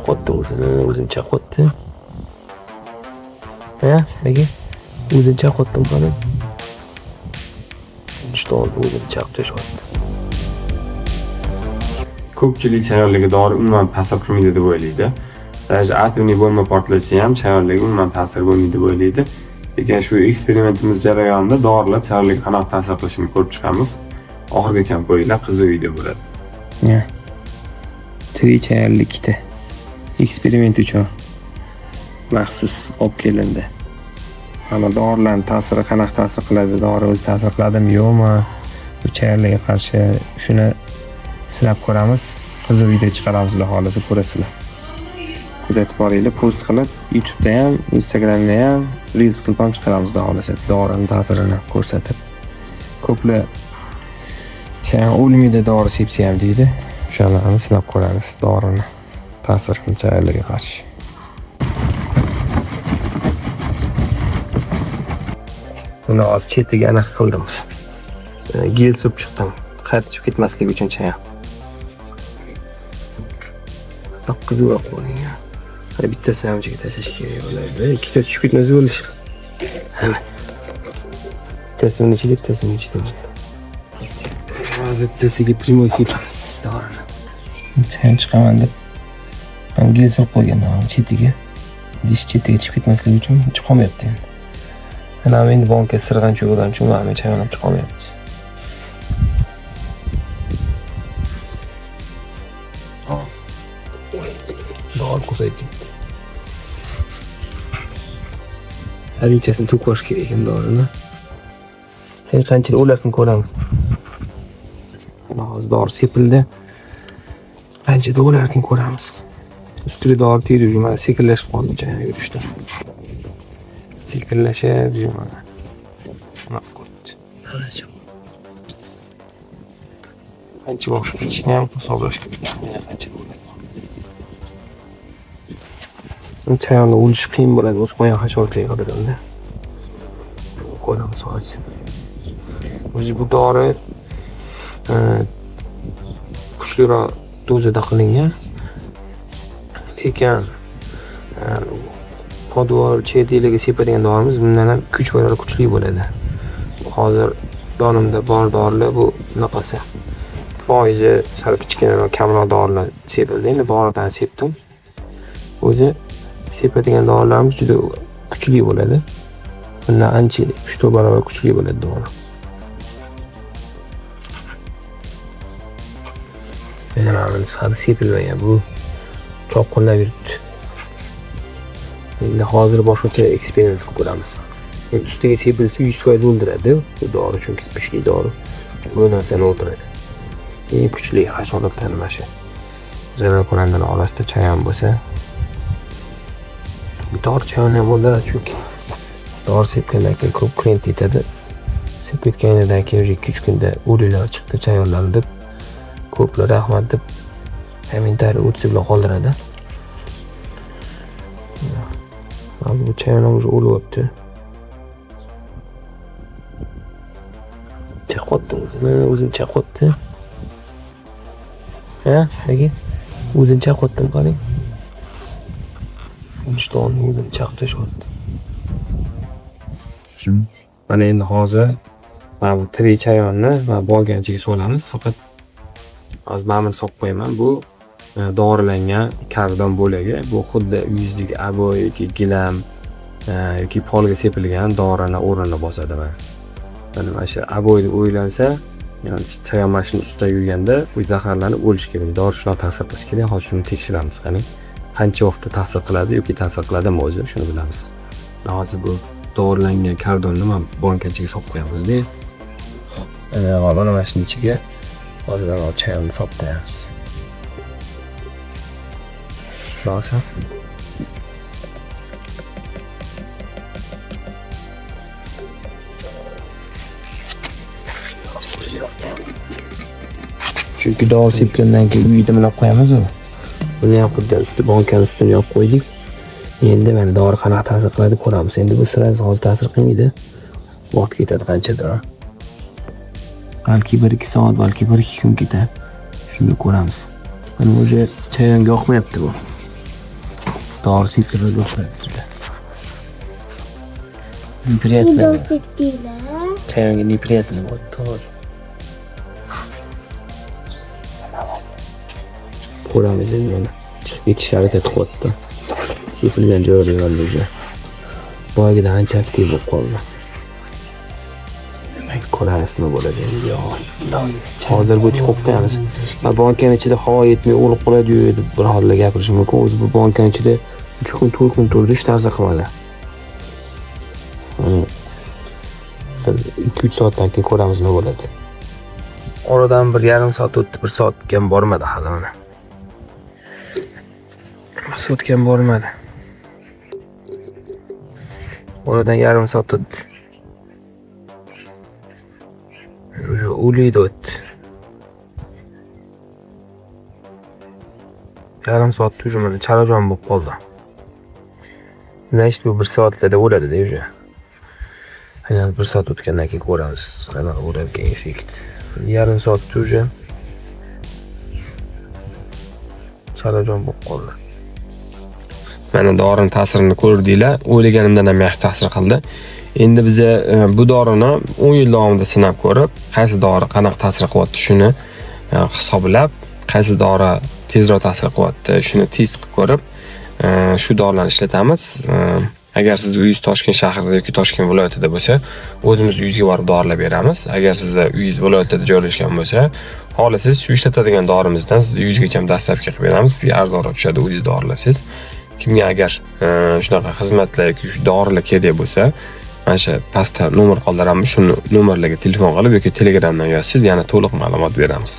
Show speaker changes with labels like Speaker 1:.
Speaker 1: chaqotdi o'zini chaqotdi. Ha, aka. O'zini chaqotdim qani. Ishton o'zini chaqtashyapti.
Speaker 2: Ko'pchilik chayonlarga dori umuman ta'sir qilmaydi deb o'ylaydi. Даже atomli bomba portlashi ham chayonlarga umuman ta'sir bo'lmaydi deb o'ylaydi. Lekin shu eksperimentimiz jarayonida dorilar chayonlarga qanaqa ta'sir qilishini ko'rib chiqamiz. Oxirigacha ko'ringlar, qiziq video bo'ladi.
Speaker 1: Ya. Chayonlikda eksperiment uchun maxsus olib kelindi. Mana dorilarning ta'siri qanaqa ta'sir qiladi, dori o'zi ta'sir qiladimi, yo'qmi? Bu chayonlarga qarshi shuni sinab ko'ramiz. Qiziq video chiqaramiz, xohlasa ko'rasizlar. Kuzatib boringlar, post qilib, YouTube'da ham, Instagram'da ham reels qilib ham chiqaramiz, xohlasa. Dorining ta'sirini ko'rsatib. Ko'plar keyin o'lmaydi dori sepsa ham deydi. O'shalarni sinab ko'ramiz, dorini ta'sirini chayonlarga qarshi. Buni hozir chetiga aniq qildim. Gel surib chiqdim. Qaytib chiqib ketmasligi uchun chayon. Qiziq bo'ling. Hali bittasi ham joyga tashlash kerak bo'ladi. Ikkitasi tushib ketmasa bo'lish. Mana. Bittasi buni ichida, bittasi buni ichida. Hozir bittasiga primoy sepamiz dorini. Chayon chiqaman deb men gel surib qo'yganman chetiga. Dish chetiga chiqib ketmasligi uchun chiqolmayapti endi. Mana endi banka sirg'anchi bo'lgan uchun men chayon ham chiqolmayapti. Dori ko'payib ketdi. Halichasini to'qish kerak ekan dorini. Hali qanchalik o'larkin ko'ramiz. Hozir dori sepildi. Qanchada o'larkin ko'ramiz. Ustiga dori tegdi, mana sekinlashib qoldi chayon yurishda. Sekinlashadi mana. Mana qo'ydi. Qancha vaqt kechishini ham hisoblash kerak. Mana qancha bo'ladi. Chayonni o'lish qiyin bo'ladi, o'z qo'yan hasharotga qaraganda. Qo'yamiz hozir. O'zi bu dori kuchliroq dozada qilingan. Lekin podvor chetiga sepadigan dorimiz bundan ham kuchli bo'ladi. Hozir yonimda bor dorilar bu naqasi. Foizi sal kichkinaroq kamroq dorilar sepildi. Endi boridan sepdim. O'zi sepadigan dorilarimiz juda kuchli bo'ladi. Bundan ancha 3 barobar kuchli bo'ladi dori. Mana hali sepilmagan bu cho'qqinlab yuribdi. Endi hozir boshqacha eksperiment qilib ko'ramiz. Endi ustiga sepilsa 100% o'ldiradi bu dori, chunki kuchli dori. Bu narsani o'ldiradi. Eng kuchli hasharotlar mana shu. Zarar ko'ranlarning orasida chayon bo'lsa, dori chayonni ham o'ldiradi, chunki dori sepgandan keyin ko'p klient yetadi. Sepib ketganidan keyin 2-3 kunda o'liklar chiqdi chayonlar deb ko'plar rahmat deb kommentariy o'tsa bilan qoldiradi. Hozir bu chayon ham o'lyapti. Chaqotdi o'zini chaqotdi. Ha, aka. O'zini chaqotdim qarang. Ishton o'zini chaqtashyapti. Mana endi hozir mana bu tiri chayonni mana bo'lganchiga solamiz. Faqat hozir mana buni solib qo'yaman. Bu dorilangan kardon bo'lagi. Bu xuddi yuzlik aboy yoki gilam yoki polga sepilgan dorining o'rnini bosadi mana. Mana shu aboy deb o'ylansa, ya'ni chayon mashinani ustida yurganda bu zaharlanib o'lish kerak. Dori shuna ta'sir qilish kerak. Hozir shuni tekshiramiz qani. Qancha vaqtda ta'sir qiladi yoki ta'sir qiladimi o'zi, shuni bilamiz. Hozir bu dorilangan kardonni ham bankachiga solib qo'yamiz-da. Mana mashina ichiga hozir mana chayonni solib qo'yamiz. Bo'lsa. Chunki dori sepgandan keyin uyda minib qo'yamiz u. Buni ham xuddi usti bankaning ustiga yopib qo'ydik. Endi mana dori qanaqa ta'sir qiladi ko'ramiz. Endi bu sirasi hozir ta'sir qilmaydi. Vaqt ketadi qanchadir. Balki 1-2 soat, balki 1-2 kun ketadi. Shuni ko'ramiz. Mana o'sha chayonga yoqmayapti bu. dori septirib o'tiradi. Неприятно.
Speaker 3: Недосыпила.
Speaker 1: Чайонga неприятно bo'ldi, toza. Ko'ramiz endi mana. Chiqib ketishga harakat qilyapti. Sepilgan joyi yo'lda уже. Boyagidan ancha aktiv bo'lib qoldi. Ko'ramiz nima bo'ladi endi. Hozir bu qo'qqanimiz. Va bankaning ichida havo yetmay o'lib qoladi-yu deb bir holda gapirish mumkin. O'zi bu bankaning ichida 3 kun, 4 kun turdi, hech narsa qilmadi. 2-3 soatdan keyin ko'ramiz nima bo'ladi. Oradan 1,5 soat o'tdi, 1 soatga ham bormadi hali mana. 1 soatga ham bormadi. Oradan 1,5 soat o'tdi. Уже o'liydi o'tdi. 1,5 soatda уже mana chalajon bo'lib qoldi. Значит, bu 1 soatlarda o'ladi-da уже. Aynan 1 soat o'tgandan keyin ko'ramiz qanaqa bo'larkan effekt. 1,5 soatda уже chalajon bo'lib qoldi. Mana dorining ta'sirini ko'rdinglar. O'ylaganimdan ham yaxshi ta'sir qildi. Endi biz bu dorini 10 yil davomida sinab ko'rib, qaysi dori qanaqa ta'sir qilyapti shuni hisoblab, qaysi dori tezroq ta'sir qilyapti shuni test qilib ko'rib, shu dorilarni ishlatamiz. Agar siz uyingiz Toshkent shahrida yoki Toshkent viloyatida bo'lsa, o'zimiz uyingizga borib dorilar beramiz. Agar sizda uyingiz viloyatida joylashgan bo'lsa, xohlasangiz shu ishlatadigan dorimizdan siz uyingizgacha dastlabki qilib beramiz. Sizga arzonroq tushadi, o'zingiz dorilasangiz. Kimga agar shunaqa xizmatlar yoki shu dorilar kerak bo'lsa, mana shu pastda nomer qoldiramiz. Shu nomerlarga telefon qilib yoki Telegramdan yozsangiz, yana to'liq ma'lumot beramiz.